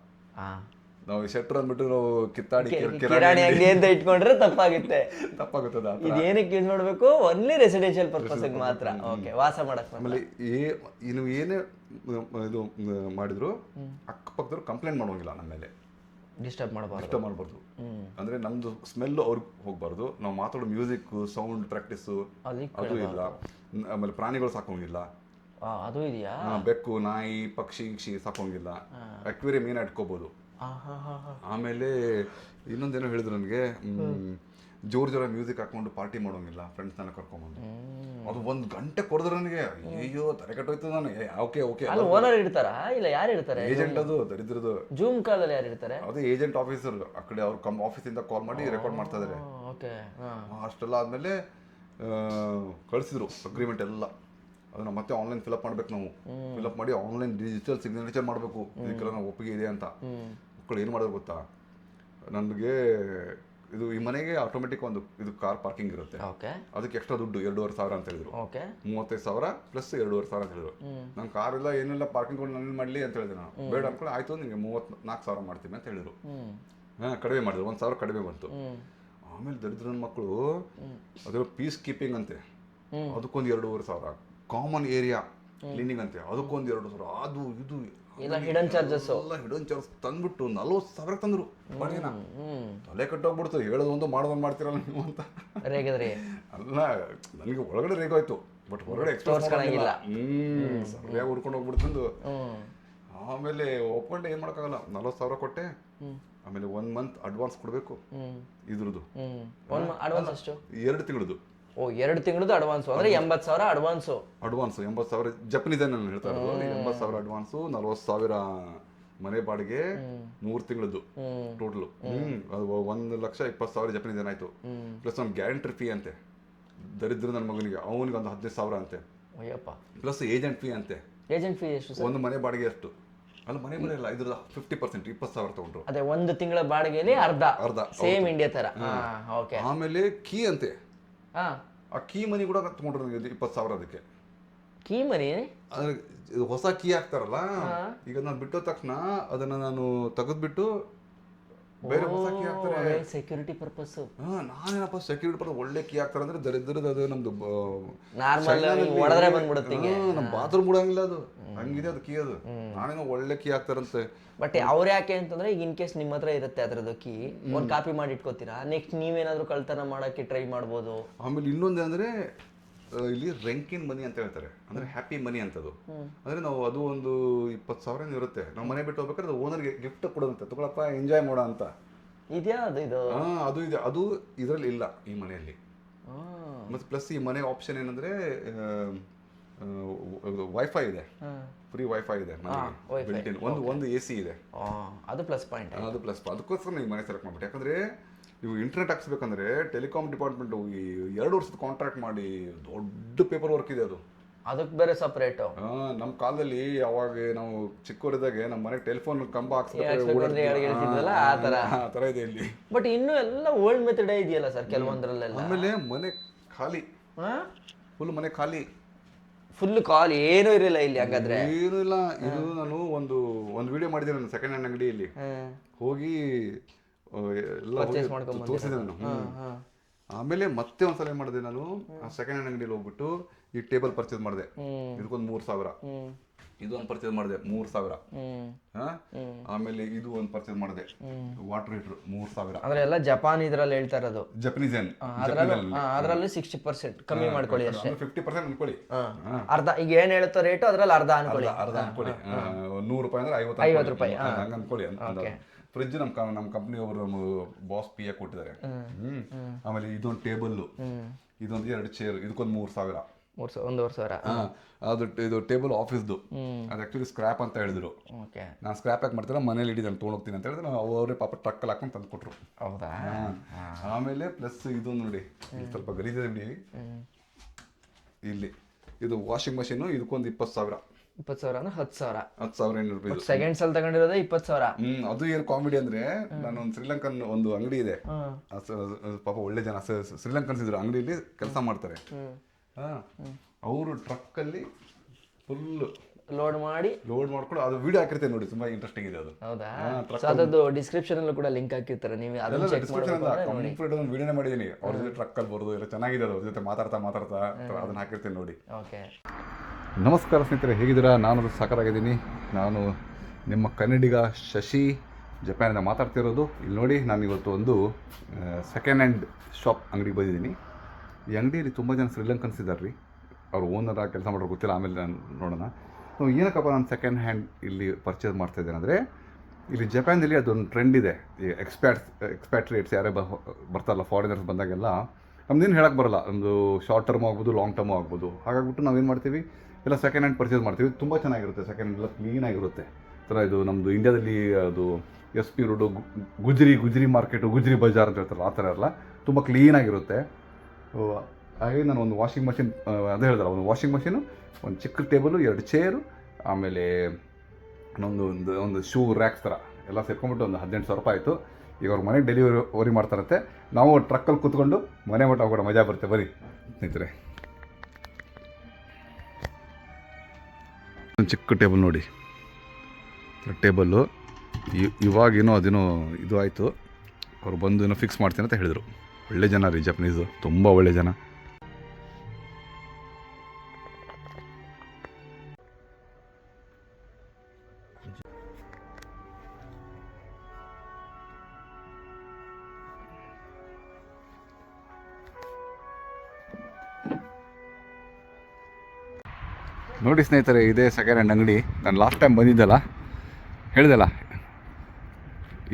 ನಾವು ಶೆಟ್ರ್ ಅಂದ್ಬಿಟ್ಟು ನಾವು ಕಿತ್ತಾಡಿ ಕಿರಾಣಿ ಅಂಗಡಿ ಅಂತ ಇಟ್ಕೊಂಡ್ರೆ ತಪ್ಪಾಗುತ್ತೆ. ಇದೇನಕ್ಕೆ ಯೂಸ್ ಮಾಡ್ಬೇಕು? ಓನ್ಲಿ ರೆಸಿಡೆನ್ಷಿಯಲ್ ಪರ್ಪಸ್ ಮಾತ್ರ. ಓಕೆ, ವಾಸ ಮಾಡಕ್. ಆಮೇಲೆ ನೀವು ಏನೇ ಇದು ಮಾಡಿದ್ರು ಅಕ್ಕಪಕ್ಕದವ್ರು ಕಂಪ್ಲೇಂಟ್ ಮಾಡೋಂಗಿಲ್ಲ ನಮ್ಮ ಮೇಲೆ, ಡಿಸ್ಟರ್ಬ್ ಮಾಡಬಾರ್ದು. ಅಂದ್ರೆ ನಮ್ದು ಸ್ಮೆಲ್ ಅವ್ರಿಗೆ ಹೋಗ್ಬಾರ್ದು, ನಾವು ಮಾತಾಡೋ ಮ್ಯೂಸಿಕ್ ಸೌಂಡ್ ಪ್ರಾಕ್ಟೀಸು ಅದು ಇಲ್ಲ. ಆಮೇಲೆ ಪ್ರಾಣಿಗಳು ಸಾಕೋಂಗಿಲ್ಲ, ಅದು ಇದೆಯಾ? ಬೆಕ್ಕು, ನಾಯಿ, ಪಕ್ಷಿ ಸಾಕೋಂಗಿಲ್ಲ. ಅಕ್ವೇರಿಯಂ ಏನ ಇಟ್ಕೋಬಹುದು. ಆಮೇಲೆ ಇನ್ನೊಂದೇನೋ ಹೇಳಿದ್ರು ನನಗೆ, ಜೋರ ಮ್ಯೂಸಿಕ್ ಹಾಕೊಂಡು ಪಾರ್ಟಿ ಮಾಡೋಂಗಿಲ್ಲ, ಫ್ರೆಂಡ್ಸ್ ನನ್ನ ಕರ್ಕೊಂಡ್ಬಂದು. ಅದು 1 ಗಂಟೆ ಕೊಡಿದ್ರೆ ನನಗೆ ಅಯ್ಯೋ ತಲೆ ಕೆಟ್ಟೋಯ್ತು. ನಾನು ಓಕೆ ಓನರ್ ಇರ್ತಾರ ಇಲ್ಲ ಯಾರು ಇರ್ತಾರೆ? ಏಜೆಂಟ್, ಅದು ದರಿದ್ರದು. ಜೂಮ್ ಕಾಲಲ್ಲಿ ಯಾರು ಇರ್ತಾರೆ? ಅದು ಏಜೆಂಟ್ ಆಫೀಸರ್ ಆ ಕಡೆ, ಅವ್ರು ಆಫೀಸಿಂದ ಕಾಲ್ ಮಾಡಿ ರೆಕಾರ್ಡ್ ಮಾಡ್ತಾ ಇದಾರೆ. ಅಷ್ಟೆಲ್ಲ ಆದ್ಮೇಲೆ ಕಳಿಸಿದ್ರು ಅಗ್ರಿಮೆಂಟ್ ಎಲ್ಲ. ಅದನ್ನ ಮತ್ತೆ ಆನ್ಲೈನ್ ಫಿಲಪ್ ಮಾಡ್ಬೇಕು, ನಾವು ಫಿಲಪ್ ಮಾಡಿ ಆನ್ಲೈನ್ ಡಿಜಿಟಲ್ ಸಿಗ್ನೇಚರ್ ಮಾಡಬೇಕು, ಇದಕ್ಕೆಲ್ಲ ನಾವು ಒಪ್ಪಿಗೆ ಇದೆ ಅಂತ. ಮಕ್ಕಳು ಏನು ಮಾಡೋದು ಗೊತ್ತಾ, ನನಗೆ ಇದು ಈ ಮನೆಗೆ ಆಟೋಮೆಟಿಕ್ ಒಂದು ಇದು ಕಾರ್ ಪಾರ್ಕಿಂಗ್ ಇರುತ್ತೆ, ಅದಕ್ಕೆ ಎಕ್ಸ್ಟ್ರಾ ದುಡ್ಡು 2,500 ಅಂತ ಹೇಳಿದ್ರು. 35,000 ಪ್ಲಸ್ 2,500 ಅಂತ ಹೇಳಿದ್ರು. ನನ್ನ ಕಾರ್ ಎಲ್ಲ ಏನೆಲ್ಲ ಪಾರ್ಕಿಂಗ್ ನಾನು ಮಾಡಲಿ ಅಂತ ಹೇಳಿದೆ. ನಾನು ಬೇಡ ಅನ್ಕೊಂಡು ಆಯ್ತು ನಿಮಗೆ 34,000 ಮಾಡ್ತೀನಿ ಅಂತ ಹೇಳಿದ್ರು. ಕಡಿಮೆ ಮಾಡಿದ್ರು, 1,000 ಕಡಿಮೆ ಬಂತು. ಆಮೇಲೆ ದರಿದ್ರ ಮಕ್ಕಳು ಅದರ ಪೀಸ್ ಕೀಪಿಂಗ್ ಅಂತೆ, ಅದಕ್ಕೊಂದು 2,500. ಕಾಮನ್ ಏರಿಯಾ ಕ್ಲೀನಿಂಗ್ ಅಂತೆ, ಅದಕ್ಕೊಂದು 2,000. ಅದು ಇದು ಹಿಡನ್ ಚಾರ್ಜಸ್ ತಂದ್ಬಿಟ್ಟು 40,000 ತಂದ್ರು. ಬಾಡಿಗೆನ ತಲೆ ಕಟ್ಟೋಗ್ಬಿಡ್ತು. ಹೇಳೋದೊಂದು ಮಾಡೋದೊಂದು ಮಾಡ್ತಿರಲ್ಲ ನೀವು ಅಂತ. ಅಲ್ಲ, ನನಗೆ ಒಳಗಡೆ ರೇಗೋಯ್ತು, ಬಟ್ ಹೊರಗಡೆ ಎಕ್ಸ್ಪ್ರೆಸ್ ಮಾಡಂಗಿಲ್ಲ. ಸರಿಯಾಗಿ ಹುಡ್ಕೊಂಡು ಹೋಗ್ಬಿಡ್ತಂದು. ಆಮೇಲೆ ಒಪ್ಕೊಂಡೆ, ಏನು ಮಾಡೋಕ್ಕಾಗಲ್ಲ. 40,000 ಕೊಟ್ಟೆ. ಆಮೇಲೆ 1 month ಅಡ್ವಾನ್ಸ್ ಕೊಡಬೇಕು ಇದ್ರದ್ದು, 2 ತಿಂಗಳದು. ಓ 2 ತಿಂಗಳದ್ದು ಅಡ್ವಾನ್ಸು ಅಂದರೆ 80,000 ಅಡ್ವಾನ್ಸು. ಅಡ್ವಾನ್ಸು 80,000 ಜಪನೀಸ್ ನಾನು ಹೇಳ್ತಾ ಇರೋದು. 80,000 ಅಡ್ವಾನ್ಸು, 40,000 ಮನೆ ಬಾಡಿಗೆ, 3 ತಿಂಗಳದ್ದು ಟೋಟಲ್. ಅದು 1,20,000 ಜಪನೀಸ್ ಏನಾಯ್ತು. ಪ್ಲಸ್ ಒಂದು ಗ್ಯಾರಂಟಿ ಫೀ ಅಂತೆ ದರಿದ್ರ ನನ್ನ ಮಗನಿಗೆ, ಅವನಿಗೆ ಒಂದು 15,000 ಅಂತೆ. ಅಯ್ಯಪ್ಪ. ಪ್ಲಸ್ ಏಜೆಂಟ್ ಫೀ ಅಂತೆ. ಏಜೆಂಟ್ ಫೀ ಎಷ್ಟು ಸರ್? ಒಂದು ಮನೆ ಬಾಡಿಗೆ ಎಷ್ಟು ಅಲ್ಲ, ಮನೆ ಬಾಡಿಗೆ ಇಲ್ಲ, ಇದ್ರ 50% 20,000 ತಗೊಂಡ್ರು. ಅದೇ 1 ತಿಂಗಳ ಬಾಡಿಗೆಯಲ್ಲಿ ಅರ್ಧ ಸೇಮ್ ಇಂಡಿಯಾ ತರ. ಓಕೆ. ಆಮೇಲೆ ಕೀ ಅಂತೆ, ಹಾ ಆ ಕೀ ಮನಿ ಕೂಡ ತಗೊಂಡ್ರು 20,000 ಅದಕ್ಕೆ. ಕೀ ಮನಿ ಇದು ಹೊಸ ಕೀ ಹಾಕ್ತಾರಲ್ಲ, ಈಗ ನಾನು ಬಿಟ್ಟೋ ತಕ್ಷಣ ಅದನ್ನ ನಾನು ತೆಗೆದ್ಬಿಟ್ಟು ಬೇರೆ ಹೊಸ ಕೀ ಹಾಕ್ತಾರೆ, ಸೆಕ್ಯೂರಿಟಿ ಪರ್ಪಸ್. ನಾನೇನಪ್ಪ ಸೆಕ್ಯೂರಿಟಿ ಪರ್ಪಸ್ ಒಳ್ಳೆ ಕೀ ಹಾಕ್ತಾರೆ ಅಂದ್ರೆ ದರಿದ್ರದ ಅದು ನಮ್ದು ನಾರ್ಮಲ್ ಹೊಡೆದ್ರೆ ಬಂದ್ಬಿಡುತ್ತೆ. ನಮ್ಮ ಬಾತ್ರೂಮ್ ಬಿಡಂಗಿಲ್ಲ ಅದು, ಹಂಗಿದೆ ಅದು ಕೀ. ಅದು ನಾನೇನೋ ಒಳ್ಳೆ ಕೀ ಹಾಕ್ತಾರಂತೆ. ಬಟ್ ಅವ್ರು ಯಾಕೆ ಅಂತಂದ್ರೆ ಈಗ ಇನ್ ಕೇಸ್ ನಿಮ್ಮ ಹತ್ರ ಇರುತ್ತೆ ಅದ್ರದ್ದು ಕೀ, ಒಂದು ಕಾಪಿ ಮಾಡಿ ಇಟ್ಕೋತೀರಾ, ನೆಕ್ಸ್ಟ್ ನೀವೇನಾದ್ರೂ ಕಳ್ತನ ಮಾಡಕ್ಕೆ ಟ್ರೈ ಮಾಡ್ಬೋದು. ಆಮೇಲೆ ಇನ್ನೊಂದು ಅಂದ್ರೆ ಇಲ್ಲಿ ರೆಂಕಿನ್ ಮನಿ ಅಂತ ಹೇಳ್ತಾರೆ, ಅಂದ್ರೆ ಹ್ಯಾಪಿ ಮನಿ ಅಂತದು. ಅಂದ್ರೆ ನಾವು ಅದು ಒಂದು 20,000 ಇರುತ್ತೆ, ನಾವು ಮನೆ ಬಿಟ್ಟು ಹೋಗ್ಬೇಕಾದ್ರೆ ಅದು ಓನರ್ಗೆ ಗಿಫ್ಟ್ ಕೊಡೋದಂತೆ, ತಗೊಳಪ್ಪ ಎಂಜಾಯ್ ಮಾಡೋ ಅಂತ. ಇದೆಯಾ ಇದು? ಅದು ಇದೆ, ಅದು ಇದರಲ್ಲಿ ಇಲ್ಲ ಈ ಮನೆಯಲ್ಲಿ. ಮತ್ತೆ ಪ್ಲಸ್ ಈ ಮನೆ ಆಪ್ಷನ್ ಏನಂದ್ರೆ ವೈಫೈ ಇದೆ, ಫ್ರೀ ವೈಫೈ ಇದೆ ಮನೆಗೆ, ಒಂದು AC ಇದೆ. ಅದು ಪ್ಲಸ್ ಪಾಯಿಂಟ್. ಅದು ಪ್ಲಸ್. ಅದಕ್ಕೋಸ್ಕರ ನೀವು ಮನೆ ಸೆಲೆಕ್ಟ್ ಮಾಡ್ಬಿಟ್ಟು. ಯಾಕಂದ್ರೆ ನೀವು ಇಂಟರ್ನೆಟ್ ಹಾಕ್ಸ್ಬೇಕಂದ್ರೆ ಟೆಲಿಕಾಂ ಡಿಪಾರ್ಟ್ಮೆಂಟ್ ಈ 2 ವರ್ಷದ ಕಾಂಟ್ರಾಕ್ಟ್ ಮಾಡಿ ದೊಡ್ಡ ಪೇಪರ್ ವರ್ಕ್ ಇದೆ ಅದು, ಅದಕ್ಕೆ ಬೇರೆ ಸಪರೇಟು. ನಮ್ಮ ಕಾಲದಲ್ಲಿ ಅವಾಗ ನಾವು ಚಿಕ್ಕವರಿದ್ದಾಗೆ ನಮ್ಮ ಮನೆಗೆ ಟೆಲಿಫೋನ್ ಕಂಬ ಆ ತರ ಇದೆ ಇಲ್ಲಿ. ಬಟ್ ಇನ್ನು ಎಲ್ಲ ಓಲ್ಡ್ ಮೆಥಡ್ ಇದೆಯಲ್ಲ ಸರ್ ಕೆಲವೊಂದ್ರಲ್ಲೆಲ್ಲ. ಆಮೇಲೆ ಮನೆ ಖಾಲಿ, ಫುಲ್ ಮನೆ ಖಾಲಿ, ಫುಲ್ ಕಾಲ್ ಏನೂ ಇರಲಿಲ್ಲ ಇಲ್ಲಿ. ಹಾಗಾದ್ರೆ ಏನೂ ಇಲ್ಲ. ಇದು ನಾನು ಒಂದು ವಿಡಿಯೋ ಮಾಡಿದ್ದೀನಿ ನಾನು ಸೆಕೆಂಡ್ ಹ್ಯಾಂಡ್ ಅಂಗಡಿಯಲ್ಲಿ ಹೋಗಿ ಎಲ್ಲ ತೋರಿಸಿದೆ ನಾನು. ಆಮೇಲೆ ಮತ್ತೆ ಒಂದ್ಸಲ ಏನ್ ಮಾಡಿದೆ ನಾನು, ಆ ಸೆಕೆಂಡ್ ಹ್ಯಾಂಡ್ ಅಂಗಡಿಯಲ್ಲಿ ಹೋಗ್ಬಿಟ್ಟು ಈ ಟೇಬಲ್ ಪರ್ಚೇಸ್ ಮಾಡಿದೆ, ಇದಕ್ಕೊಂದು 3,000. ಇದೊಂದು ಪರ್ಚೇಸ್ ಮಾಡಿದೆ 3,000. ಆಮೇಲೆ ಇದು ಒಂದು ಪರ್ಚೇಸ್ ಮಾಡಿದೆ, ವಾಟರ್ ಹೀಟರ್ 3,000. ಅಂದ್ರೆ ಎಲ್ಲ ಜಪಾನ್ ಇದ್ರಲ್ಲಿ ಹೇಳ್ತಾ ಇರೋದು, ಜಪನೀಸ್. ಅದರಲ್ಲಿ 60% ಕಮ್ಮಿ ಮಾಡ್ಕೊಳ್ಳಿ ಅಷ್ಟೇ, 50% ಅನ್ಕೊಳ್ಳಿ. ಅರ್ಧ ಈಗ ಏನ್ ಹೇಳುತ್ತೋ ರೇಟು ಅದ್ರಲ್ಲಿ ಅರ್ಧ ಅನ್ಕೊಳ್ಳಿ. ₹100 ಅಂದ್ರೆ 50 ರೂಪಾಯಿ ಹಂಗ ಅನ್ಕೊಳ್ಳಿ. ಫ್ರಿಜ್ ನಮ್ಮ ಕಂಪ್ನಿ ಅವರು ನಮ್ಮ ಬಾಸ್ PA ಕೊಟ್ಟಿದ್ದಾರೆ. ಆಮೇಲೆ ಇದೊಂದು ಟೇಬಲ್, ಇದೊಂದು 2 ಚೇರ್, ಇದಕ್ಕೊಂದು 3,000. 1,000. ಅದು ಇದು ಟೇಬಲ್ ಆಫೀಸ್ದು, ಅದು ಆಕ್ಚುಲಿ ಸ್ಕ್ರಾಪ್ ಅಂತ ಹೇಳಿದ್ರು. ನಾನು ಸ್ಕ್ರಾಪ್ ಯಾಕೆ ಮಾಡ್ತೀರ, ಮನೇಲಿ ಇಡಿ ನಾನು ತೊಗೊಂಡೋಗ್ತೀನಿ ಅಂತ ಹೇಳಿದ್ರೆ ಅವರೇ ಪಾಪ ಟ್ರಕ್ಕಲ್ಲಿ ಹಾಕೊಂಡು ತಂದು ಕೊಟ್ರು. ಹೌದಾ? ಆಮೇಲೆ ಪ್ಲಸ್ ಇದು ನೋಡಿ, ಸ್ವಲ್ಪ ಗಲೀಜಿದೆ ಬಿಡಿ, ಇಲ್ಲಿ ಇದು ವಾಷಿಂಗ್ ಮಷೀನು, ಇದಕ್ಕೊಂದು 20,000. 20,000 ಅಂದ್ರೆ 10,500 ರೂಪಾಯಿ. ಸೆಕೆಂಡ್ಸ್ ಅಲ್ಲಿ ತಗೊಂಡಿರೋದು 20,000. ಅದು ಏನು ಕಾಮಿಡಿ ಅಂದ್ರೆ, ನಾನು ಒಂದು ಶ್ರೀಲಂಕನ್ ಒಂದು ಅಂಗಡಿ ಇದೆ, ಪಾಪ ಒಳ್ಳೆ ಜನ ಶ್ರೀಲಂಕನ್ಸ್ ಇದ್ರು, ಅಂಗಡಿಯಲ್ಲಿ ಕೆಲಸ ಮಾಡ್ತಾರೆ. ಅವರು ಟ್ರಕ್ ಅಲ್ಲಿ ಫುಲ್ ಲೋಡ್ ಮಾಡ್ಕೊಂಡು ಅದು ವಿಡಿಯೋ ಹಾಕಿರ್ತೇನೆ ನೋಡಿ, ತುಂಬಾ ಇಂಟ್ರೆಸ್ಟಿಂಗ್ ಇದೆ ಅದು. ಹೌದಾ? ಅದದ್ದು ಡಿಸ್ಕ್ರಿಪ್ಷನ್ ಅಲ್ಲೂ ಕೂಡ ಲಿಂಕ್ ಹಾಕಿರ್ತಾರೆ, ನೀವು ಅದನ್ನ ಚೆಕ್ ಮಾಡ್ಕೊಂಡು ಕಂಪ್ಲೀಟ್ ಒಂದು ವಿಡಿಯೋನೇ ಮಾಡಿದೀನಿ. ಅವ್ರ ಜೊತೆ ಟ್ರಕ್ ಅಲ್ಲಿ ಬರೋದು ಎಲ್ಲ ಚೆನ್ನಾಗಿದೆ, ಅವ್ರ ಜೊತೆ ಮಾತಾಡ್ತಾ ಅದನ್ನ ಹಾಕಿರ್ತೇನೆ ನೋಡಿ. ಓಕೆ. ನಮಸ್ಕಾರ ಸ್ನೇಹಿತರೆ, ಹೇಗಿದ್ದೀರಾ? ನಾನು ಸಾಕಾಗಿದ್ದೀನಿ. ನಾನು ನಿಮ್ಮ ಕನ್ನಡಿಗ ಶಶಿ, ಜಪಾನಿಂದ ಮಾತಾಡ್ತಿರೋದು. ಇಲ್ಲಿ ನೋಡಿ, ನಾನು ಇವತ್ತು ಒಂದು ಸೆಕೆಂಡ್ ಹ್ಯಾಂಡ್ ಶಾಪ್ ಅಂಗಡಿಗೆ ಬಂದಿದ್ದೀನಿ. ಈ ಅಂಗಡಿಯಲ್ಲಿ ತುಂಬ ಜನ ಶ್ರೀಲಂಕನ್ಸ್ ಇದ್ದಾರೆ ರೀ, ಅವ್ರು ಓನರ್ ಕೆಲಸ ಮಾಡೋರು ಗೊತ್ತಿಲ್ಲ, ಆಮೇಲೆ ನಾನು ನೋಡೋಣ. ಏನಕ್ಕಪ್ಪ ನಾನು ಸೆಕೆಂಡ್ ಹ್ಯಾಂಡ್ ಇಲ್ಲಿ ಪರ್ಚೇಸ್ ಮಾಡ್ತಾಯಿದ್ದೇನೆ ಅಂದರೆ, ಇಲ್ಲಿ ಜಪಾನ್ದಲ್ಲಿ ಅದೊಂದು ಟ್ರೆಂಡ್ ಇದೆ. ಈ ಎಕ್ಸ್ಪ್ಯಾಟ್ರಿಯೇಟ್ಸ್ ಯಾರೇ ಬರ್ತಾರಲ್ಲ, ಫಾರಿನರ್ಸ್ ಬಂದಾಗೆಲ್ಲ ನಮ್ದೇನು ಹೇಳಕ್ಕೆ ಬರೋಲ್ಲ, ನಮ್ಮದು ಶಾರ್ಟ್ ಟರ್ಮ್ ಆಗ್ಬೋದು, ಲಾಂಗ್ ಟರ್ಮು ಆಗ್ಬೋದು. ಹಾಗಾಗ್ಬಿಟ್ಟು ನಾವೇನು ಮಾಡ್ತೀವಿ, ಎಲ್ಲ ಸೆಕೆಂಡ್ ಹ್ಯಾಂಡ್ ಪರ್ಚೇಸ್ ಮಾಡ್ತೀವಿ. ತುಂಬ ಚೆನ್ನಾಗಿರುತ್ತೆ, ಸೆಕೆಂಡ್ ಹ್ಯಾಂಡ್ ಎಲ್ಲ ಕ್ಲೀನಾಗಿರುತ್ತೆ. ಥರ ಇದು ನಮ್ಮದು ಇಂಡಿಯಾದಲ್ಲಿ ಅದು SP ರೋಡು, ಗುಜ್ರಿ ಮಾರ್ಕೆಟು, ಗುಜ್ರಿ ಬಜಾರ್ ಅಂತ ಹೇಳ್ತಾರಲ್ಲ, ಆ ಥರ ಎಲ್ಲ ತುಂಬ ಕ್ಲೀನಾಗಿರುತ್ತೆ. ಹಾಗೆ ನಾನು ಒಂದು ವಾಷಿಂಗ್ ಮಷಿನ್, ಅದೇ ಹೇಳಿದಲ್ಲ, ಒಂದು ವಾಷಿಂಗ್ ಮಷೀನು, ಒಂದು ಚಿಕ್ಕ ಟೇಬಲು, 2 ಚೇರು, ಆಮೇಲೆ ಒಂದು ಶೂ ರ್ಯಾಕ್ಸ್ ಥರ ಎಲ್ಲ ಸೇರ್ಕೊಂಡ್ಬಿಟ್ಟು ಒಂದು 18,000 ರೂಪಾಯಿ ಆಯಿತು. ಈಗ ಅವ್ರ ಮನೆಗೆ ಡೆಲಿವರಿ ಮಾಡ್ತಾರಂತೆ. ನಾವು ಟ್ರಕ್ಕಲ್ಲಿ ಕೂತ್ಕೊಂಡು ಮನೆ ಮಟ್ಟ ಹೋಗೋಣ, ಮಜಾ ಬರುತ್ತೆ. ಬರೀ ಸ್ನೇಹಿತರೆ, ಒಂದು ಚಿಕ್ಕ ಟೇಬಲ್ ನೋಡಿ, ಟೇಬಲ್ಲು ಇವಾಗೇನೋ ಅದೇನೋ ಇದು ಆಯಿತು, ಅವ್ರು ಬಂದು ಏನೋ ಫಿಕ್ಸ್ ಮಾಡ್ತೀನಿ ಅಂತ ಹೇಳಿದರು. ಒಳ್ಳೆ ಜನ ರೀ ಜಪನೀಸು, ತುಂಬ ಒಳ್ಳೆ ಜನ. ನೋಡಿ ಸ್ನೇಹಿತರೆ, ಇದೇ ಸೆಕೆಂಡ್ ಹ್ಯಾಂಡ್ ಅಂಗಡಿ. ನಾನು ಲಾಸ್ಟ್ ಟೈಮ್ ಬಂದಿದ್ದಲ್ಲ, ಹೇಳಿದೆಲ್ಲ.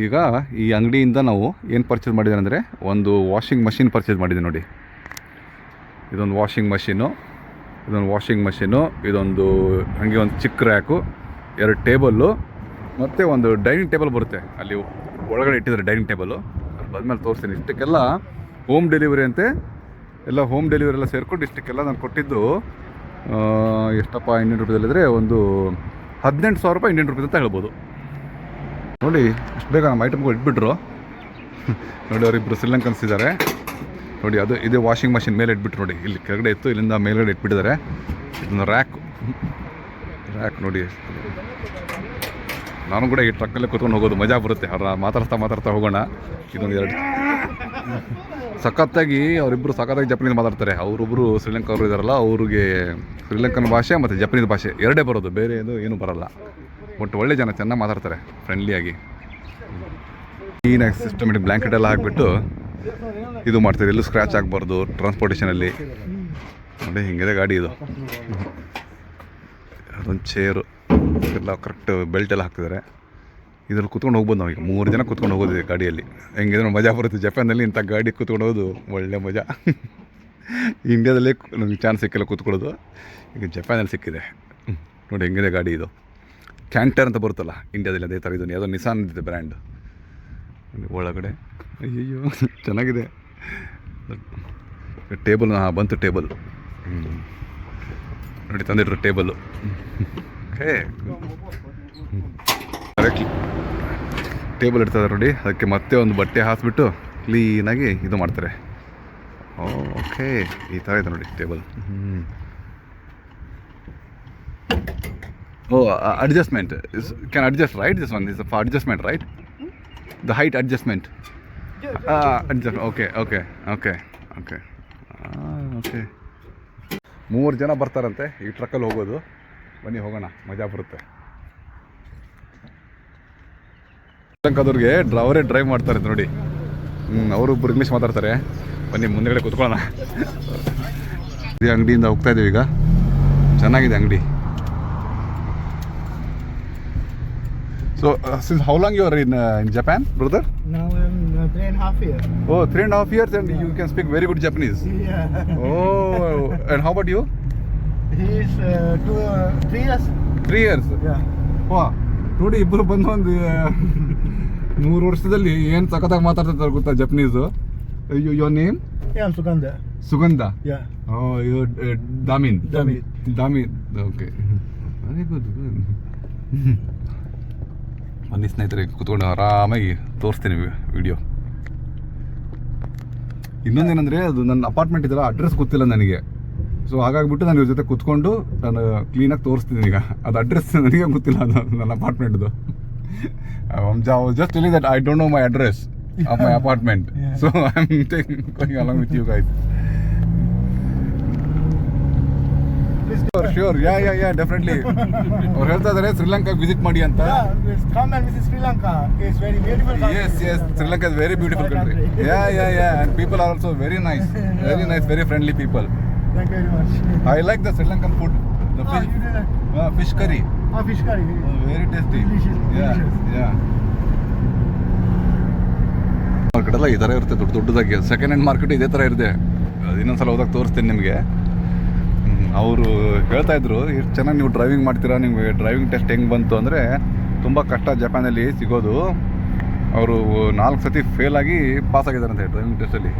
ಈಗ ಈ ಅಂಗಡಿಯಿಂದ ನಾವು ಏನು ಪರ್ಚೇಸ್ ಮಾಡಿದ್ದೇನೆ ಅಂದರೆ, ಒಂದು ವಾಷಿಂಗ್ ಮಷಿನ್ ಪರ್ಚೇಸ್ ಮಾಡಿದ್ದೆ ನೋಡಿ. ಇದೊಂದು ವಾಷಿಂಗ್ ಮಷೀನು, ಇದೊಂದು ಹಾಗೆ ಒಂದು ಚಿಕ್ಕ ರ್ಯಾಕು, 2 ಟೇಬಲ್ಲು ಮತ್ತು ಒಂದು ಡೈನಿಂಗ್ ಟೇಬಲ್ ಬರುತ್ತೆ. ಅಲ್ಲಿ ಒಳಗಡೆ ಇಟ್ಟಿದ್ದಾರೆ ಡೈನಿಂಗ್ ಟೇಬಲು. ಬಂದಮೇಲೆ ತೋರಿಸ್ತೀನಿ. ಇಷ್ಟಕ್ಕೆಲ್ಲ ಹೋಮ್ ಡೆಲಿವರಿ ಅಂತೆ. ಎಲ್ಲ ಹೋಮ್ ಡೆಲಿವರಿ ಎಲ್ಲ ಸೇರ್ಕೊಂಡು ಇಷ್ಟಕ್ಕೆಲ್ಲ ನಾನು ಕೊಟ್ಟಿದ್ದು ಎಷ್ಟಪ್ಪ ಇಂಡಿಯನ್ ರುಪೀಸಲ್ಲಿದ್ದರೆ ಒಂದು 18,000 ರೂಪಾಯಿ ಇಂಡಿಯನ್ ರುಪೀಸ್ ಅಂತ ಹೇಳ್ಬೋದು. ನೋಡಿ ಇಷ್ಟು ಬೇಗ ನಮ್ಮ ಐಟಮ್ಗಳು ಇಟ್ಬಿಟ್ರು. ನೋಡಿ ಅವರಿಬ್ಬರು ಶ್ರೀಲಂಕನ್ಸ್ ಇದ್ದಾರೆ ನೋಡಿ. ಅದು ಇದೇ ವಾಷಿಂಗ್ ಮಷಿನ್ ಮೇಲೆ ಇಟ್ಬಿಟ್ರು ನೋಡಿ. ಇಲ್ಲಿ ಕೆಳಗಡೆ ಇತ್ತು, ಇಲ್ಲಿಂದ ಮೇಲ್ಗಡೆ ಇಟ್ಬಿಟ್ಟಿದ್ದಾರೆ. ಇದೊಂದು ರ್ಯಾಕ್ ನೋಡಿ. ನಾನು ಕೂಡ ಈ ಟ್ರಕ್ಕಲ್ಲೇ ಕೂತ್ಕೊಂಡು ಹೋಗೋದು ಮಜಾ ಬರುತ್ತೆ. ಅವ್ರ ಮಾತಾಡ್ತಾ ಹೋಗೋಣ. ಇದೊಂದು 2 ಸಖತ್ತಾಗಿ ಅವರಿಬ್ಬರು ಸಖತ್ತಾಗಿ ಜಪನೀಸ್ ಮಾತಾಡ್ತಾರೆ. ಅವರೊಬ್ಬರು ಶ್ರೀಲಂಕಾ ಅವರು ಇದ್ದಾರಲ್ಲ, ಅವ್ರಿಗೆ ಶ್ರೀಲಂಕನ್ ಭಾಷೆ ಮತ್ತು ಜಪನೀಸ್ ಭಾಷೆ ಎರಡೇ ಬರೋದು, ಬೇರೆ ಏನು ಬರೋಲ್ಲ. ಬಟ್ ಒಳ್ಳೆ ಜನ, ಚೆನ್ನಾಗಿ ಮಾತಾಡ್ತಾರೆ, ಫ್ರೆಂಡ್ಲಿಯಾಗಿ. ಕ್ಲೀನಾಗಿ ಸಿಸ್ಟಮೆಟಿಕ್ ಬ್ಲ್ಯಾಂಕೆಟ್ ಎಲ್ಲ ಹಾಕಿಬಿಟ್ಟು ಇದು ಮಾಡ್ತಾರೆ. ಎಲ್ಲೂ ಸ್ಕ್ರ್ಯಾಚ್ ಆಗಬಾರ್ದು ಟ್ರಾನ್ಸ್ಪೋರ್ಟೇಷನಲ್ಲಿ. ನೋಡಿ ಹಿಂಗಿದೆ ಗಾಡಿ ಇದು. ಅದೊಂದು ಚೇರು ಎಲ್ಲ ಕರೆಕ್ಟ್ ಬೆಲ್ಟ್ ಎಲ್ಲ ಹಾಕ್ತಿದ್ದಾರೆ. ಇದ್ರಲ್ಲಿ ಕೂತ್ಕೊಂಡು ಹೋಗ್ಬೋದು. ನಾವು ಈಗ 3 ಜನ ಕೂತ್ಕೊಂಡು ಹೋಗೋದಿದೆ ಗಾಡಿಯಲ್ಲಿ. ಹೆಂಗಿದ್ರೆ ಮಜಾ ಬರುತ್ತೆ. ಜಪಾನಲ್ಲಿ ಇಂಥ ಗಾಡಿ ಕೂತ್ಕೊಂಡು ಹೋಗೋದು ಒಳ್ಳೆ ಮಜಾ. ಇಂಡಿಯಾದಲ್ಲೇ ನಮಗೆ ಚಾನ್ಸ್ ಸಿಕ್ಕಿಲ್ಲ ಕೂತ್ಕೊಳ್ಳೋದು, ಈಗ ಜಪಾನಲ್ಲಿ ಸಿಕ್ಕಿದೆ. ನೋಡಿ ಹೆಂಗಿದೆ ಗಾಡಿ ಇದು. ಕ್ಯಾಂಟರ್ ಅಂತ ಬರುತ್ತಲ್ಲ ಇಂಡಿಯಾದಲ್ಲಿ, ಅದೇ ಥರ ಇದು. ಯಾವುದೋ ನಿಸಾನ್ ಇದೆ ಬ್ರ್ಯಾಂಡ್. ಒಳಗಡೆ ಅಯ್ಯಯ್ಯೋ ಚೆನ್ನಾಗಿದೆ. ಟೇಬಲ್ ಬಂತು ಟೇಬಲ್ ನೋಡಿ, ತಂದಿಟ್ರು ಟೇಬಲ್ಲು. ಓಕೆ, ಕರೆಕ್ಟ್ಲಿ ಟೇಬಲ್ ಇಡ್ತಾರೆ ನೋಡಿ. ಅದಕ್ಕೆ ಮತ್ತೆ ಒಂದು ಬಟ್ಟೆ ಹಾಕಿಬಿಟ್ಟು ಕ್ಲೀನಾಗಿ ಇದು ಮಾಡ್ತಾರೆ. ಓಕೆ, ಈ ಥರ ಇದೆ ನೋಡಿ table. Oh, adjustment can adjust right. This one is for adjustment right, the height adjustment. Adjust. Okay 3 ಜನ ಬರ್ತಾರಂತೆ ಈ ಟ್ರಕ್ಕಲ್ಲಿ ಹೋಗೋದು. ಬನ್ನಿ ಹೋಗೋಣ, ಮಜಾ ಬರುತ್ತೆ. ಶ್ರೀಲಂಕಾದವ್ರಿಗೆ ಅವರೇ ಡ್ರೈವ್ ಮಾಡ್ತಾರೆ ನೋಡಿ. ಅವರೊಬ್ಬರು ಇಂಗ್ಲೀಷ್ ಮಾತಾಡ್ತಾರೆ. ಬನ್ನಿ ಮುಂದೆಗಡೆ ಕೂತ್ಕೊಳ್ಳೋಣ. ಇದೇ ಅಂಗಡಿಯಿಂದ ಹೋಗ್ತಾ ಇದ್ದೀವಿ ಈಗ. ಚೆನ್ನಾಗಿದೆ ಅಂಗಡಿ. So, since how long you are in Japan, brother? Now I'm 3.5 years. Oh, 3.5 years, and you can speak very good Japanese. Yeah. Oh, and how about you? He's 3 years. 3 years. Yeah. ವಾ, ನೋಡಿ ಇಬ್ಬರು ಬಂದು ಒಂದು 100 ವರ್ಷದಲ್ಲಿ ಏನು ಸಖತ್ತಾಗಿ ಮಾತಾಡ್ತಿರ್ತಾರೆ ಗೊತ್ತಾ Japanese. Your name? Yeah, I'm Sugandha. ಸುಗಂಧ. Yeah. Oh, you Damin. Damin. Okay. Very good. ಬನ್ನಿ ಸ್ನೇಹಿತರೆ, ಕೂತ್ಕೊಂಡು ಆರಾಮಾಗಿ ತೋರಿಸ್ತೀನಿ ವಿಡಿಯೋ. ಇನ್ನೊಂದೇನೆಂದರೆ, ಅದು ನನ್ನ ಅಪಾರ್ಟ್ಮೆಂಟ್ ಇದೆಲ್ಲ, ಅಡ್ರೆಸ್ ಗೊತ್ತಿಲ್ಲ ನನಗೆ. ಸೊ ಹಾಗಾಗಿಬಿಟ್ಟು ನಾನು ಇವ್ರ ಜೊತೆ ಕೂತ್ಕೊಂಡು ನಾನು ಕ್ಲೀನಾಗಿ ತೋರಿಸ್ತೀನಿ ಈಗ. ಅದು ಅಡ್ರೆಸ್ ನನಗೆ ಗೊತ್ತಿಲ್ಲ, ಅದು ನನ್ನ ಅಪಾರ್ಟ್ಮೆಂಟ್ದು. Just telling that I don't know my address of my apartment. So I am going along with you guys. Sure, yeah, definitely. ಅವ್ರು ಹೇಳ್ತಾ ಇದ್ದಾರೆ ಶ್ರೀಲಂಕಾ ವಿಸಿಟ್ ಮಾಡಿ ಅಂತ. Come and visit Sri Lanka. It's very beautiful country. Yes, Sri Lanka is very beautiful country. Yeah, and people are also very nice, very friendly people. Thank you very much. I like the Sri Lankan food, the fish, You do that? fish curry. Fish curry. Very tasty. Delicious. Yeah. Market ಎಲ್ಲ ಈ ಥರ ಇರುತ್ತೆ, ದೊಡ್ಡದಾಗಿ. ಸೆಕೆಂಡ್ ಹ್ಯಾಂಡ್ ಮಾರ್ಕೆಟ್ ಇದೇ ಥರ ಇರುತ್ತೆ. ಇನ್ನೊಂದ್ಸಲ ಹೋದಾಗ ತೋರಿಸ್ತೀನಿ ನಿಮಗೆ. ಅವರು ಹೇಳ್ತಾ ಇದ್ರು, ಎಷ್ಟು ಚೆನ್ನಾಗಿ ನೀವು ಡ್ರೈವಿಂಗ್ ಮಾಡ್ತೀರಾ, ನಿಮಗೆ ಡ್ರೈವಿಂಗ್ ಟೆಸ್ಟ್ ಹೆಂಗೆ ಬಂತು ಅಂದರೆ ತುಂಬ ಕಷ್ಟ ಜಪಾನಲ್ಲಿ ಸಿಗೋದು. ಅವರು 4 ಸತಿ ಫೇಲ್ ಆಗಿ ಪಾಸ್ ಆಗಿದ್ದಾರಂತೆ ಡ್ರೈವಿಂಗ್ ಟೆಸ್ಟಲ್ಲಿ.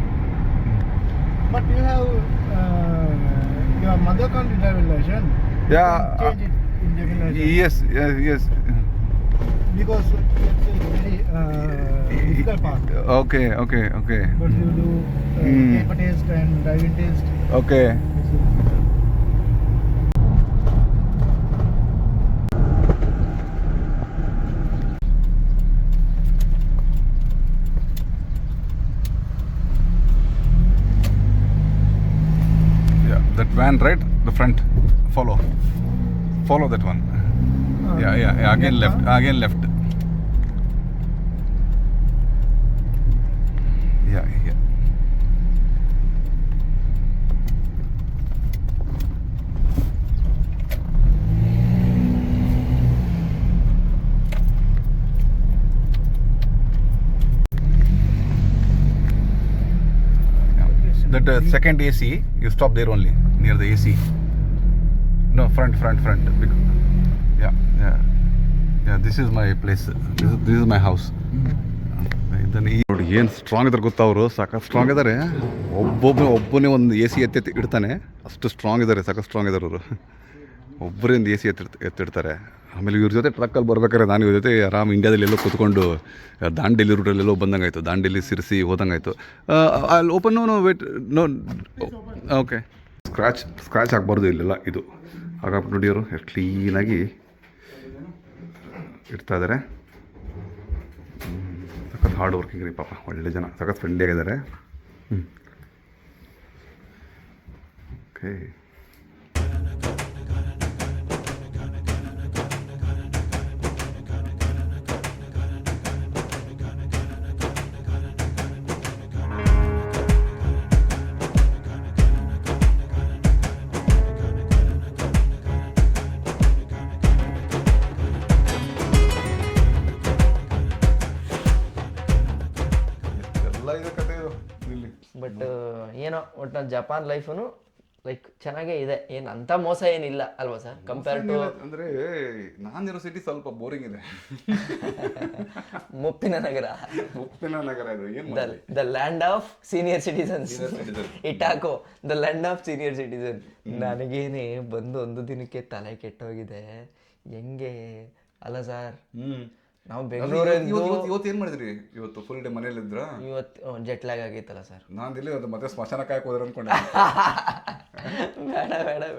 But you have your mother country driving license. Yeah. Change it in driving license. Yes. Because it's a very difficult part. Okay. But you do paper test and driving test. Okay. That van, right? The front. Follow that one. Yeah. Again left. Yeah. that second AC, you stop there only, near the AC. No, front. Yeah, this is my place. This is my house. ಇದನ್ನು ನೋಡಿ ಏನು ಸ್ಟ್ರಾಂಗ್ ಇದ್ದಾರೆ ಗೊತ್ತಾ ಅವರು, ಸಾಕಷ್ಟು ಸ್ಟ್ರಾಂಗ್ ಇದ್ದಾರೆ. ಒಬ್ಬನೇ ಒಂದು AC ಎತ್ತಿ ಇಡ್ತಾನೆ, ಅಷ್ಟು ಸ್ಟ್ರಾಂಗ್ ಇದ್ದಾರೆ, ಸಾಕಷ್ಟು ಸ್ಟ್ರಾಂಗ್ ಇದ್ದಾರೆ ಅವರು. ಒಬ್ಬರಿಂದ AC ಎತ್ತಿಡ್ತಾರೆ. ಆಮೇಲೆ ಇವ್ರ ಜೊತೆ ಟ್ರಕ್ಕಲ್ಲಿ ಬರ್ಬೇಕಾದ್ರೆ ನಾನು ಇವ್ರ ಜೊತೆ ಆರಾಮ್ ಇಂಡಿಯಾದಲ್ಲಿ ಎಲ್ಲೋ ಕೂತ್ಕೊಂಡು ದಾಂಡೇಲಿ ರೂಟಲ್ಲೆಲ್ಲೋ ಬಂದಂಗಾಯ್ತು, ದಾಂಡೇಲಿ ಸಿರ್ಸಿ ಹೋದಂಗಾಯ್ತು. ಅಲ್ಲಿ open no wait no okay. Scratch ಆಗಬಾರ್ದು ಇಲ್ಲೆಲ್ಲ, ಇದು ಹಾಗಾಗ್ಬಿಟ್ಟು ನೋಡಿ ಅವರು ಎಷ್ಟು ಕ್ಲೀನಾಗಿ ಇಡ್ತಾ ಇದ್ದಾರೆ. ಸಖತ್ ಹಾರ್ಡ್ ವರ್ಕಿಂಗ್ ರೀ ಪಾಪ, ಒಳ್ಳೆ ಜನ, ಸಖತ್ ಫ್ರೆಂಡ್ಲಿ ಆಗಿದ್ದಾರೆ. ಓಕೆ. ಬಟ್ ಏನೋ ಒಟ್ಟು ಜಪಾನ್ ಲೈಫು ಲೈಕ್ ಚೆನ್ನಾಗೇ ಇದೆ, ಏನು ಅಂಥ ಮೋಸ ಏನಿಲ್ಲ ಅಲ್ವಾ ಸರ್, ಕಂಪೇರ್ ಟು ಅಂದರೆ ನಾನಿರೋ ಸಿಟಿ ಸ್ವಲ್ಪ ಬೋರಿಂಗ್ ಇದೆ. ಮುಪ್ಪಿನ ನಗರ ಇದು ಏನು the land of senior citizens. ಇಟ್ಟಾಕೋ the land of senior citizen. ನನಗೇನೆ ಬಂದು ಒಂದು ದಿನಕ್ಕೆ ತಲೆ ಕೆಟ್ಟೋಗಿದೆ, ಹೆಂಗೆ ಅಲ್ಲ ಸರ್. ನಾವು ಬೆಂಗಳೂರಿಂದ ಇವತ್ತು ಏನು ಮಾಡಿದ್ರಿ? ಇವತ್ತು ಫುಲ್ ಡೇ ಮನೇಲಿ ಇದ್ರ? ಇವತ್ತು ಜೆಟ್ ಲ್ಯಾಗ್ ಆಗೈತಲ್ಲ ಸರ್. ನಾನು ಇಲ್ಲಿ ಮತ್ತೆ ಸ್ಮಶಾನ ಕಾಯಕ್ಕೆ ಹೋದ್ರೆ ಅನ್ಕೊಂಡೆ.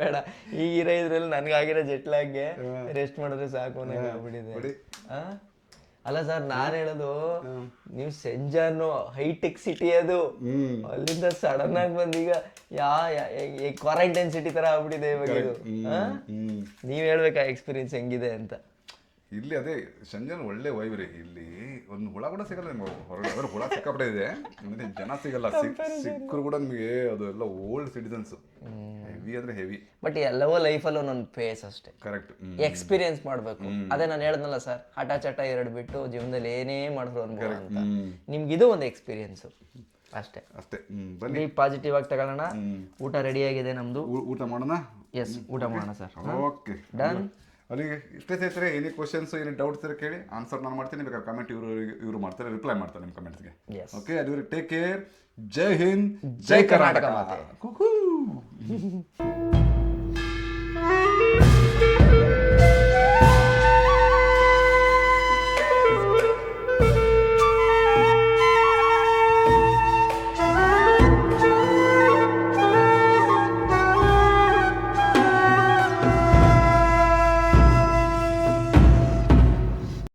ಬೇಡ ಈಗಿರೋ ಇದ್ರಲ್ಲಿ ನನಗಾಗಿರೋ ಜೆಟ್ ಲ್ಯಾಗ್ಗೆ ರೆಸ್ಟ್ ಮಾಡಿದ್ರೆ ಸಾಕು ಆಗ್ಬಿಟ್ಟಿದೆ. ಅಲ್ಲ ಸರ್, ನಾನು ಹೇಳೋದು ನೀವು ಸೆಂಜಾನು ಹೈಟೆಕ್ ಸಿಟಿ, ಅದು ಅಲ್ಲಿಂದ ಸಡನ್ ಆಗಿ ಬಂದೀಗ ಕ್ವಾರಂಟೈನ್ ಸಿಟಿ ತರ ಆಗ್ಬಿಟ್ಟಿದೆ ಇವಾಗ ಇದು. ನೀವ್ ಹೇಳ್ಬೇಕಾ ಎಕ್ಸ್ಪೀರಿಯನ್ಸ್ ಹೆಂಗಿದೆ ಅಂತ? ಇಲ್ಲಿ ಅದೇ ಸಂಜಾನ್ ಒಳ್ಳೆ ವೈಬ್ ರೀ. ಇಲ್ಲಿ ಒಂದು ಹುಳ ಕೂಡ ಸಿಗಲ್ಲ ನಿಮ್ಗೆ, ಹೊರಗಡೆ ಹುಳ ಸಿಕ್ಕಾಪಟ್ಟೆ ಇದೆ, ಅಂದ್ರೆ ಜನ ಸಿಗಲ್ಲ, ಸಿಕ್ಕರು ಕೂಡ ನಿಮಗೆ ಅದು ಎಲ್ಲ ಓಲ್ಡ್ ಸಿಟಿಸನ್ಸ್, ಹೆವಿ ಅಂದ್ರೆ ಹೆವಿ. ಬಟ್ ಎಲ್ಲವೋ ಲೈಫಲ್ಲಿ ಒಂದೊಂದು ಫೇಸ್ ಅಷ್ಟೇ, ಕರೆಕ್ಟ್. ಎಕ್ಸ್ಪೀರಿಯನ್ಸ್ ಮಾಡ್ಬೇಕು. ಅದೇ ನಾನು ಹೇಳ್ದಲ್ಲ ಸರ್, ಹಠ ಚಟ ಎರಡು ಬಿಟ್ಟು ಜೀವನದಲ್ಲಿ ಏನೇ ಮಾಡಿದ್ರು ಅನ್ಬೋದು ಅಂತ. ನಿಮ್ಗೆ ಇದು ಒಂದು ಎಕ್ಸ್ಪೀರಿಯನ್ಸ್ ಅಷ್ಟೇ. ಬನ್ನಿ ಪಾಸಿಟಿವ್ ಆಗಿ ತಗೊಳ್ಳೋಣ. ಊಟ ರೆಡಿ ಆಗಿದೆ ನಮ್ದು, ಊಟ ಮಾಡೋಣ. ಎಸ್, ಊಟ ಮಾಡೋಣ ಸರ್. Okay, done. ಅಲ್ಲಿಗೆ ಇಷ್ಟೇ ಸೇರ್ತಾರೆ. ಏನೇ ಕ್ವಶನ್ಸ್, ಏನೇ ಡೌಟ್ಸ್ ಇದ್ರೆ ಕೇಳಿ, ಆನ್ಸರ್ ನಾನು ಮಾಡ್ತೀನಿ. ಬೇಕಾದ್ರೆ ಕಮೆಂಟ್ ಇವರು ಮಾಡ್ತಾರೆ, ರಿಪ್ಲೈ ಮಾಡ್ತಾರೆ ನಿಮ್ಮ ಕಮೆಂಟ್ಸ್ಗೆ. ಓಕೆ, ಅಲ್ಲಿವರೆಗೆ ಟೇಕ್ ಕೇರ್. ಜೈ ಹಿಂದ್, ಜೈ ಕರ್ನಾಟಕ ಮಾತೆ.